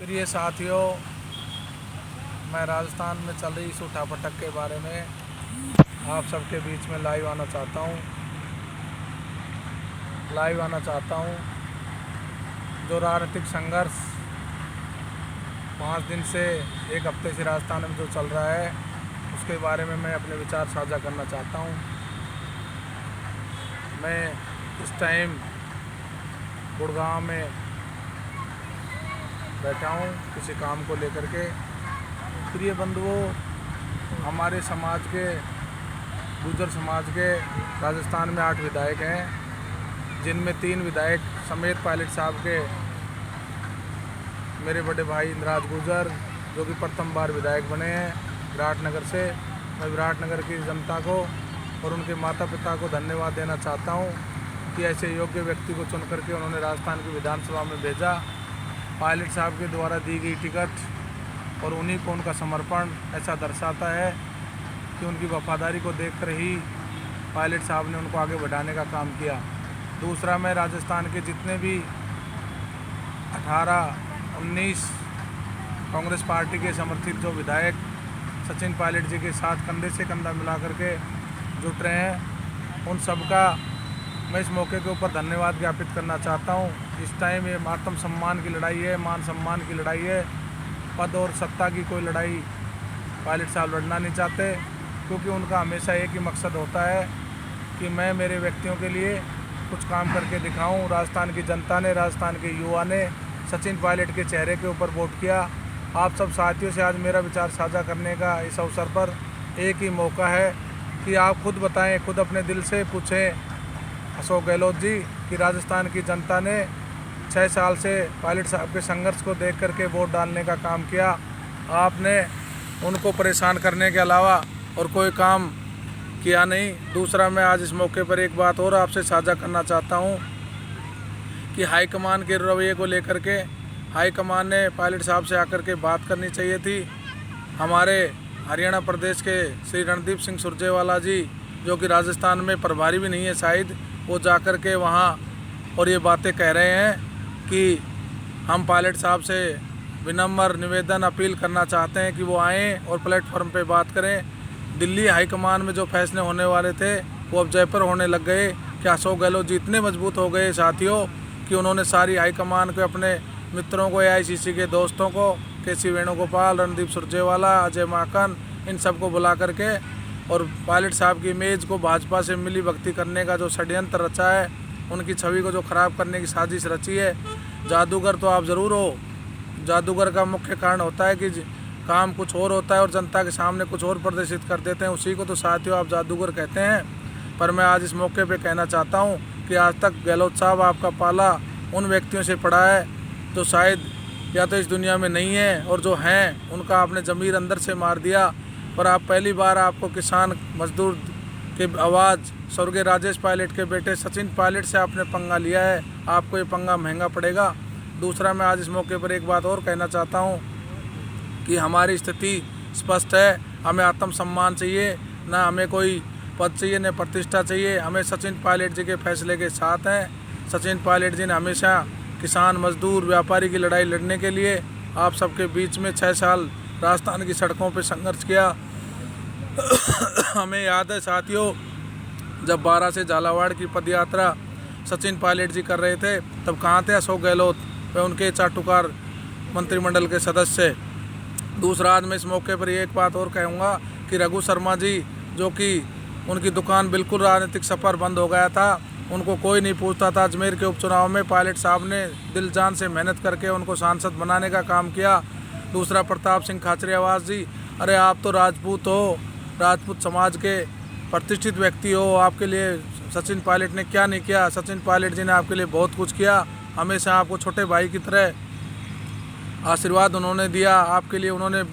प्रिय साथियों, मैं राजस्थान में चल रही इस उठापटक के बारे में आप सबके बीच में लाइव आना चाहता हूँ। जो राजनीतिक संघर्ष 5 दिन से 1 हफ्ते से राजस्थान में जो चल रहा है, उसके बारे में मैं अपने विचार साझा करना चाहता हूँ। मैं इस टाइम गुड़गांव में बैठा हूँ किसी काम को लेकर के। प्रिय बंधुओं, हमारे समाज के, गुर्जर समाज के राजस्थान में 8 विधायक हैं, जिनमें 3 विधायक समेत पायलट साहब के मेरे बड़े भाई इंद्राज गुर्जर, जो कि प्रथम बार विधायक बने हैं विराटनगर से। मैं विराटनगर की जनता को और उनके माता पिता को धन्यवाद देना चाहता हूँ कि ऐसे योग्य व्यक्ति को चुन करके उन्होंने राजस्थान की विधानसभा में भेजा। पायलट साहब के द्वारा दी गई टिकट और उन्हीं को उनका समर्पण ऐसा दर्शाता है कि उनकी वफादारी को देखकर ही पायलट साहब ने उनको आगे बढ़ाने का काम किया। दूसरा, मैं राजस्थान के जितने भी 18-19 कांग्रेस पार्टी के समर्थित जो विधायक सचिन पायलट जी के साथ कंधे से कंधा मिला करके जुट रहे हैं, उन सबका मैं इस मौके के ऊपर धन्यवाद ज्ञापित करना चाहता हूं। इस टाइम ये आत्म सम्मान की लड़ाई है, मान सम्मान की लड़ाई है। पद और सत्ता की कोई लड़ाई पायलट साहब लड़ना नहीं चाहते, क्योंकि उनका हमेशा एक ही मकसद होता है कि मैं मेरे व्यक्तियों के लिए कुछ काम करके दिखाऊं। राजस्थान की जनता ने, राजस्थान के युवा ने सचिन पायलट के चेहरे के ऊपर वोट किया। आप सब साथियों से आज मेरा विचार साझा करने का इस अवसर पर एक ही मौका है कि आप खुद बताएं, खुद अपने दिल से पूछें अशोक गहलोत जी कि राजस्थान की जनता ने 6 साल से पायलट साहब के संघर्ष को देख करके वोट डालने का काम किया। आपने उनको परेशान करने के अलावा और कोई काम किया नहीं। दूसरा, मैं आज इस मौके पर एक बात और आपसे साझा करना चाहता हूं कि हाईकमान के रवैये को लेकर के हाईकमान ने पायलट साहब से आकर के बात करनी चाहिए थी। हमारे हरियाणा प्रदेश के श्री रणदीप सिंह सुरजेवाला जी, जो कि राजस्थान में प्रभारी भी नहीं है शायद, वो जाकर के वहाँ और ये बातें कह रहे हैं कि हम पायलट साहब से विनम्र निवेदन अपील करना चाहते हैं कि वो आएँ और प्लेटफॉर्म पे बात करें। दिल्ली हाईकमान में जो फैसले होने वाले थे वो अब जयपुर होने लग गए। कि अशोक गहलोत जी इतने मजबूत हो गए साथियों कि उन्होंने सारी हाईकमान के अपने मित्रों को, AICC के दोस्तों को, KC वेणुगोपाल, रणदीप सुरजेवाला, अजय माकन, इन सबको बुला करके और पायलट साहब की इमेज को भाजपा से मिली भक्ति करने का जो षड्यंत्र रचा है, उनकी छवि को जो ख़राब करने की साजिश रची है। जादूगर तो आप ज़रूर हो। जादूगर का मुख्य कारण होता है कि काम कुछ और होता है और जनता के सामने कुछ और प्रदर्शित कर देते हैं, उसी को तो साथियों आप जादूगर कहते हैं। पर मैं आज इस मौके पे कहना चाहता हूँ कि आज तक गहलोत साहब आपका पाला उन व्यक्तियों से पड़ा है जो शायद या तो इस दुनिया में नहीं है, और जो हैं उनका आपने ज़मीर अंदर से मार दिया। पर आप पहली बार आपको किसान मजदूर के आवाज़ स्वर्गीय राजेश पायलट के बेटे सचिन पायलट से आपने पंगा लिया है। आपको ये पंगा महंगा पड़ेगा। दूसरा, मैं आज इस मौके पर एक बात और कहना चाहता हूँ कि हमारी स्थिति स्पष्ट है। हमें आत्मसम्मान चाहिए, ना हमें कोई पद चाहिए, न प्रतिष्ठा चाहिए। हमें सचिन पायलट जी के फैसले के साथ हैं। सचिन पायलट जी ने हमेशा किसान, मजदूर, व्यापारी की लड़ाई लड़ने के लिए आप सबके बीच में 6 साल राजस्थान की सड़कों पर संघर्ष किया। हमें याद है साथियों, जब 12 से झालावाड़ की पदयात्रा सचिन पायलट जी कर रहे थे, तब कहाँ थे अशोक गहलोत व उनके चाटुकार मंत्रिमंडल के सदस्य। दूसरा, आज मैं इस मौके पर एक बात और कहूँगा कि रघु शर्मा जी, जो कि उनकी दुकान बिल्कुल राजनीतिक सफर बंद हो गया था, उनको कोई नहीं पूछता था। अजमेर के उपचुनाव में पायलट साहब ने दिल जान से मेहनत करके उनको सांसद बनाने का काम किया। दूसरा, प्रताप सिंह खाचरियावास जी, अरे आप तो राजपूत हो, राजपूत समाज के प्रतिष्ठित व्यक्ति हो, आपके लिए सचिन पायलट ने क्या नहीं किया। सचिन पायलट जी ने आपके लिए बहुत कुछ किया। हमेशा आपको छोटे भाई की तरह आशीर्वाद उन्होंने दिया। आपके लिए उन्होंने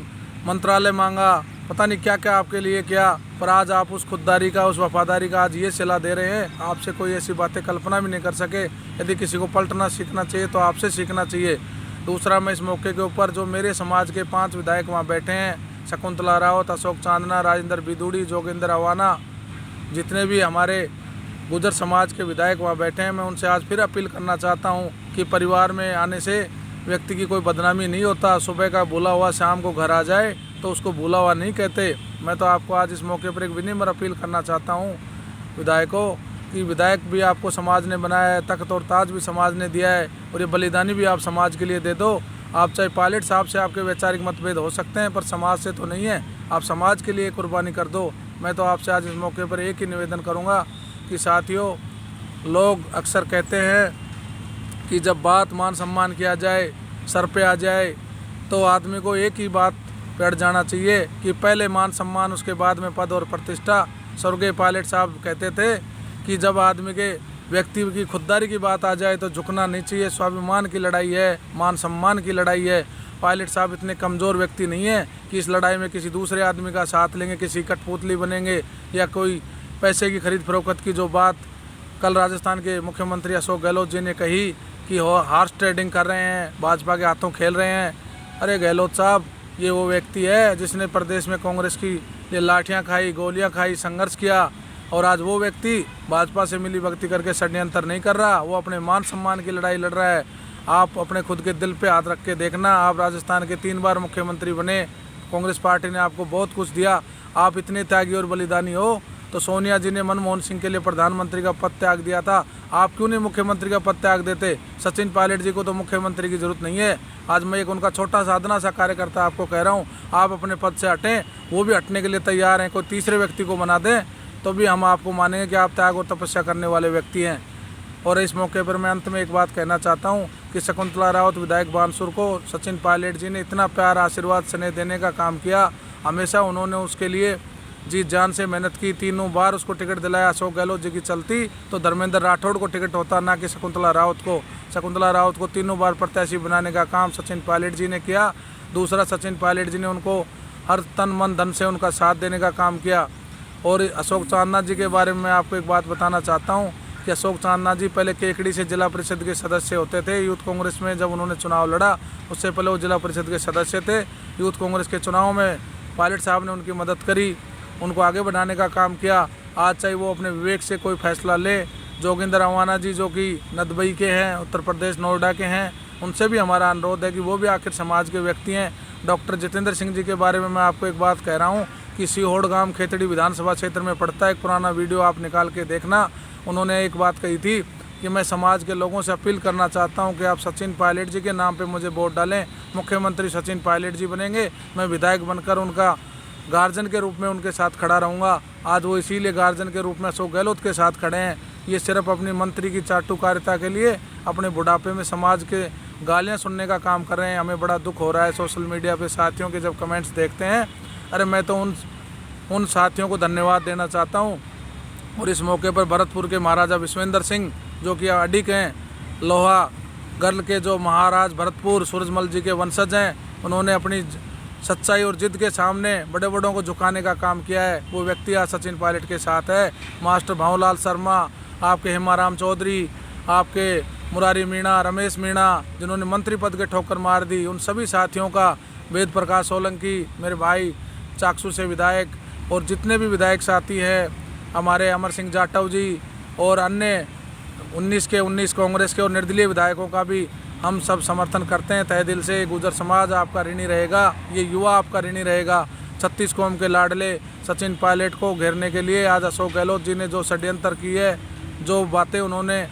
मंत्रालय मांगा, पता नहीं क्या क्या आपके लिए किया। पर आज आप उस खुददारी का, उस वफादारी का आज ये सिला दे रहे हैं। आपसे कोई ऐसी बातें कल्पना भी नहीं कर सके। यदि किसी को पलटना सीखना चाहिए तो आपसे सीखना चाहिए। दूसरा, मैं इस मौके के ऊपर जो मेरे समाज के 5 विधायक वहाँ बैठे हैं, शकुंतला रावत, अशोक चांदना, राजेंद्र बिदूड़ी, जोगिंदर अवाना, जितने भी हमारे गुर्जर समाज के विधायक वहाँ बैठे हैं, मैं उनसे आज फिर अपील करना चाहता हूँ कि परिवार में आने से व्यक्ति की कोई बदनामी नहीं होता। सुबह का भूला हुआ शाम को घर आ जाए तो उसको भूला हुआ नहीं कहते। मैं तो आपको आज इस मौके पर एक विनम्र अपील करना चाहता हूँ विधायकों कि विधायक भी आपको समाज ने बनाया है, तख्त और ताज भी समाज ने दिया है, और ये बलिदानी भी आप समाज के लिए दे दो। आप चाहे पायलट साहब से आपके वैचारिक मतभेद हो सकते हैं, पर समाज से तो नहीं है। आप समाज के लिए कुर्बानी कर दो। मैं तो आपसे आज इस मौके पर एक ही निवेदन करूँगा कि साथियों, लोग अक्सर कहते हैं कि जब बात मान सम्मान किया जाए, सर पे आ जाए, तो आदमी को एक ही बात पे अड़ जाना चाहिए कि पहले मान सम्मान, उसके बाद में पद और प्रतिष्ठा। स्वर्गीय पायलट साहब कहते थे कि जब आदमी के व्यक्ति की खुददारी की बात आ जाए तो झुकना नहीं चाहिए। स्वाभिमान की लड़ाई है, मान सम्मान की लड़ाई है। पायलट साहब इतने कमज़ोर व्यक्ति नहीं है कि इस लड़ाई में किसी दूसरे आदमी का साथ लेंगे, किसी कठपुतली बनेंगे, या कोई पैसे की खरीद फरोख्त की जो बात कल राजस्थान के मुख्यमंत्री अशोक गहलोत जी ने कही कि हॉर्स ट्रेडिंग कर रहे हैं, भाजपा के हाथों खेल रहे हैं। अरे गहलोत साहब, ये वो व्यक्ति है जिसने प्रदेश में कांग्रेस की ये लाठियाँ खाई, गोलियाँ खाई, संघर्ष किया, और आज वो व्यक्ति भाजपा से मिली भक्ति करके षड्यंत्र नहीं कर रहा, वो अपने मान सम्मान की लड़ाई लड़ रहा है। आप अपने खुद के दिल पे हाथ रख के देखना। आप राजस्थान के 3 बार मुख्यमंत्री बने, कांग्रेस पार्टी ने आपको बहुत कुछ दिया। आप इतने त्यागी और बलिदानी हो तो सोनिया जी ने मनमोहन सिंह के लिए प्रधानमंत्री का पद त्याग दिया था, आप क्यों नहीं मुख्यमंत्री का पद त्याग देते? सचिन पायलट जी को तो मुख्यमंत्री की जरूरत नहीं है। आज मैं एक उनका छोटा साधना सा कार्यकर्ता आपको कह रहा हूँ, आप अपने पद से हटें। वो भी हटने के लिए तैयार हैं, कोई तीसरे व्यक्ति को बना दें तो भी हम आपको मानेंगे कि आप त्याग और तपस्या करने वाले व्यक्ति हैं। और इस मौके पर मैं अंत में एक बात कहना चाहता हूं कि शकुंतला रावत विधायक बानसूर को सचिन पायलट जी ने इतना प्यार, आशीर्वाद, स्नेह देने का काम किया। हमेशा उन्होंने उसके लिए जी जान से मेहनत की। 3 बार उसको टिकट दिलाया। अशोक गहलोत जी की चलती तो धर्मेंद्र राठौड़ को टिकट होता, ना कि शकुंतला रावत को। शकुंतला रावत को 3 बार प्रत्याशी बनाने का काम सचिन पायलट जी ने किया। दूसरा, सचिन पायलट जी ने उनको हर तन मन धन से उनका साथ देने का काम किया। और अशोक चांदना जी के बारे में मैं आपको एक बात बताना चाहता हूं कि अशोक चांदना जी पहले केकड़ी से जिला परिषद के सदस्य होते थे। यूथ कांग्रेस में जब उन्होंने चुनाव लड़ा, उससे पहले वो जिला परिषद के सदस्य थे। यूथ कांग्रेस के चुनाव में पायलट साहब ने उनकी मदद करी, उनको आगे बढ़ाने का काम किया। आज चाहे वो अपने विवेक से कोई फैसला ले। जोगिंदर अवाना जी जो कि नदबई के हैं, उत्तर प्रदेश नोएडा के हैं, उनसे भी हमारा अनुरोध है कि वो भी आखिर समाज के व्यक्ति हैं। डॉक्टर जितेंद्र सिंह जी के बारे में मैं आपको एक बात कह रहा हूँ कि सीहोड़ गांव खेतड़ी विधानसभा क्षेत्र में पड़ता है। एक पुराना वीडियो आप निकाल के देखना। उन्होंने एक बात कही थी कि मैं समाज के लोगों से अपील करना चाहता हूं कि आप सचिन पायलट जी के नाम पे मुझे वोट डालें। मुख्यमंत्री सचिन पायलट जी बनेंगे, मैं विधायक बनकर उनका गार्जियन के रूप में उनके साथ खड़ा रहूँगा। आज वो इसीलिए गार्जियन के रूप में अशोक गहलोत के साथ खड़े हैं। ये सिर्फ अपनी मंत्री की चाटुकारिता के लिए अपने बुढ़ापे में समाज के गालियाँ सुनने का काम कर रहे हैं। हमें बड़ा दुख हो रहा है सोशल मीडिया पे साथियों के जब कमेंट्स देखते हैं। अरे मैं तो उन साथियों को धन्यवाद देना चाहता हूं। और इस मौके पर भरतपुर के महाराजा विश्वेंद्र सिंह जो कि अडिक हैं, लोहा गर्ल के जो महाराज भरतपुर सूरजमल जी के वंशज हैं, उन्होंने अपनी सच्चाई और जिद के सामने बड़े बड़ों को झुकाने का काम किया है। वो व्यक्ति आज सचिन पायलट के साथ है। मास्टर भावलाल शर्मा, आपके हेमाराम चौधरी, आपके मुरारी मीणा, रमेश मीणा, जिन्होंने मंत्री पद के ठोकर मार दी, उन सभी साथियों का, वेद प्रकाश सोलंकी, मेरे भाई चाकसू से विधायक, और जितने भी विधायक साथी हैं, हमारे अमर सिंह जाटव जी और अन्य 19 के 19 कांग्रेस के और निर्दलीय विधायकों का भी हम सब समर्थन करते हैं तहे दिल से। गुर्जर समाज आपका ऋणी रहेगा, ये युवा आपका ऋणी रहेगा। 36 कौम के लाडले सचिन पायलट को घेरने के लिए आज अशोक गहलोत जी ने जो षड्यंत्र की है, जो बातें उन्होंने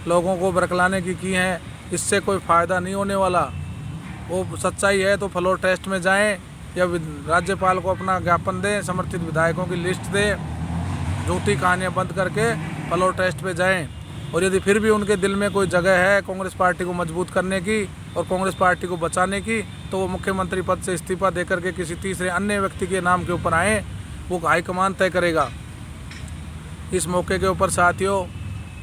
लोगों को बरकलाने की हैं, इससे कोई फ़ायदा नहीं होने वाला। वो सच्चाई है तो फ्लोर टेस्ट में जाएं या राज्यपाल को अपना ज्ञापन दें, समर्थित विधायकों की लिस्ट दें, झूठी कहानियाँ बंद करके फ्लोर टेस्ट पे जाएं। और यदि फिर भी उनके दिल में कोई जगह है कांग्रेस पार्टी को मजबूत करने की और कांग्रेस पार्टी को बचाने की, तो वो मुख्यमंत्री पद से इस्तीफा देकर के किसी तीसरे अन्य व्यक्ति के नाम के ऊपर आए, वो हाईकमान तय करेगा। इस मौके के ऊपर साथियों,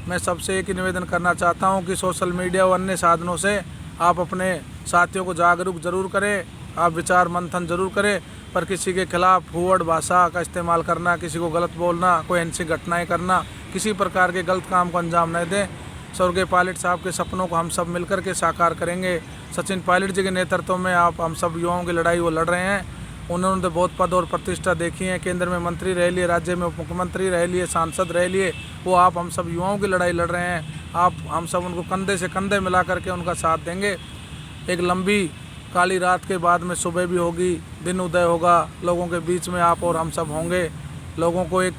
मैं सबसे एक ही निवेदन करना चाहता हूं कि सोशल मीडिया और अन्य साधनों से आप अपने साथियों को जागरूक जरूर करें, आप विचार मंथन जरूर करें, पर किसी के खिलाफ फूहड़ भाषा का इस्तेमाल करना, किसी को गलत बोलना, कोई ऐसी घटनाएं करना, किसी प्रकार के गलत काम को अंजाम न दें। स्वर्गीय पायलट साहब के सपनों को हम सब मिलकर के साकार करेंगे। सचिन पायलट जी के नेतृत्व में हम सब युवाओं की लड़ाई वो लड़ रहे हैं। उन्होंने तो बहुत पद और प्रतिष्ठा देखी है, केंद्र में मंत्री रह लिए, राज्य में उप मुख्यमंत्री रह लिए, सांसद रह लिए, वो आप हम सब युवाओं की लड़ाई लड़ रहे हैं। आप हम सब उनको कंधे से कंधे मिला करके उनका साथ देंगे। एक लंबी काली रात के बाद में सुबह भी होगी, दिन उदय होगा, लोगों के बीच में आप और हम सब होंगे। लोगों को एक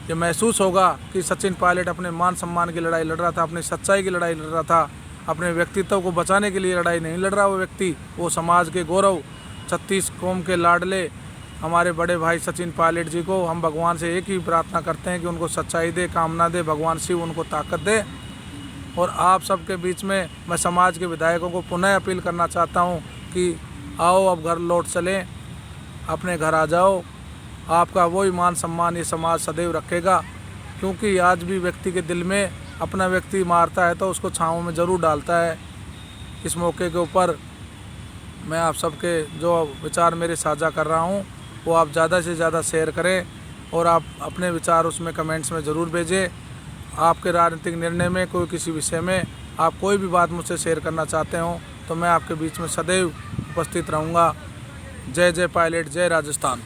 ये महसूस होगा कि सचिन पायलट अपने मान सम्मान की लड़ाई लड़ रहा था, अपनी सच्चाई की लड़ाई लड़ रहा था, अपने व्यक्तित्व को बचाने के लिए लड़ाई नहीं लड़ रहा वो व्यक्ति। वो समाज के गौरव, 36 कौम के लाडले हमारे बड़े भाई सचिन पायलट जी को हम भगवान से एक ही प्रार्थना करते हैं कि उनको सच्चाई दे, कामना दे, भगवान शिव उनको ताकत दे। और आप सबके बीच में मैं समाज के विधायकों को पुनः अपील करना चाहता हूं कि आओ अब घर लौट चलें, अपने घर आ जाओ। आपका वही मान सम्मान ये समाज सदैव रखेगा, क्योंकि आज भी व्यक्ति के दिल में अपना व्यक्ति मारता है तो उसको छाँव में ज़रूर डालता है। इस मौके के ऊपर मैं आप सबके जो विचार मेरे साझा कर रहा हूँ वो आप ज़्यादा से ज़्यादा शेयर करें और आप अपने विचार उसमें कमेंट्स में ज़रूर भेजें। आपके राजनीतिक निर्णय में कोई किसी विषय में आप कोई भी बात मुझसे शेयर करना चाहते हो तो मैं आपके बीच में सदैव उपस्थित रहूँगा। जय जय पायलट, जय राजस्थान।